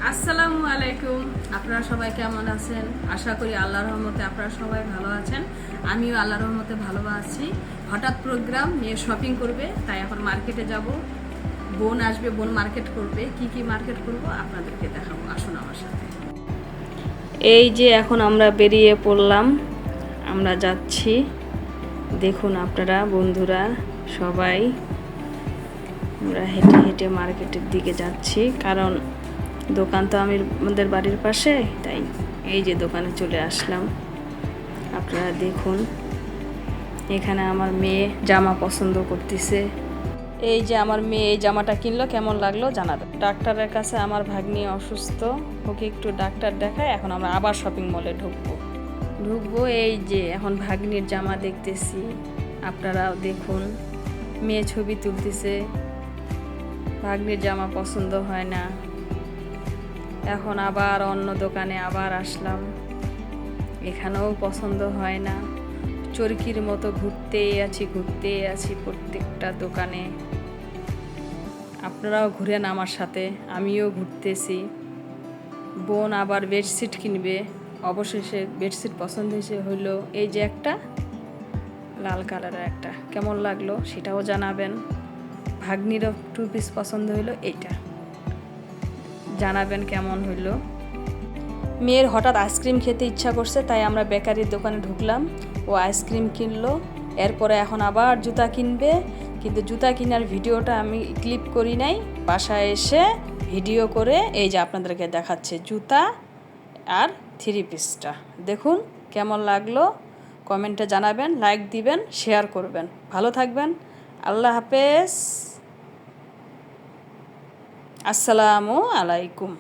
আসসালামু আলাইকুম। আপনারা সবাই কেমন আছেন? আশা করি আল্লাহর রহমতে আপনারা সবাই ভালো আছেন। আমিও আল্লাহর রহমতে ভালো আছি। হঠাৎ প্রোগ্রাম নিয়ে শপিং করবে, তাই এখন মার্কেটে যাব। বোন আসবে, বোন মার্কেট করবে। কি কি মার্কেট করব আপনাদেরকে দেখাবো, আসুন আমার সাথে। এই যে এখন আমরা বেরিয়ে পড়লাম, আমরা যাচ্ছি। দেখুন আপনারা বন্ধুরা সবাই, আমরা হেঁটে হেঁটে মার্কেটের দিকে যাচ্ছি, কারণ দোকান তো আমাদের বাড়ির পাশে, তাই এই যে দোকানে চলে আসলাম। আপনারা দেখুন, এখানে আমার মেয়ে জামা পছন্দ করতেছে। এই যে আমার মেয়ে এই জামাটা কিনলো, কেমন লাগলো জানাবে। ডাক্তারের কাছে আমার ভাগ্নি অসুস্থ, ওকে একটু ডাক্তার দেখায়। এখন আমরা আবার শপিং মলে ঢুকবো। এই যে এখন ভাগ্নির জামা দেখতেছি, আপনারাও দেখুন। মেয়ে ছবি তুলতেছে, ভাগ্নির জামা পছন্দ হয় না। এখন আবার অন্য দোকানে আবার আসলাম, এখানেও পছন্দ হয় না। চরকির মতো ঘুরতেই আছি প্রত্যেকটা দোকানে। আপনারাও ঘুরেন আমার সাথে, আমিও ঘুরতেছি। বোন আবার বেডশিট কিনবে, অবশেষে বেডশিট পছন্দ হইলো এই যে একটা লাল কালারের একটা, কেমন লাগলো সেটাও জানাবেন। ভাগ্নিরও 2 পিস পছন্দ হইলো, এইটা জানাবেন কেমন হইলো। মেয়ের হঠাৎ আইসক্রিম খেতে ইচ্ছা করছে, তাই আমরা বেকারির দোকানে ঢুকলাম। ও আইসক্রিম কিনলো, এরপরে এখন আবার জুতা কিনবে। কিন্তু জুতা কেনার ভিডিওটা আমি ক্লিপ করি নাই, বাসায় এসে ভিডিও করে এই যে আপনাদেরকে দেখাচ্ছে জুতা আর 3 পিসটা। দেখুন কেমন লাগলো, কমেন্টে জানাবেন, লাইক দিবেন, শেয়ার করবেন। ভালো থাকবেন, আল্লাহ হাফেজ, আসসালামু আলাইকুম।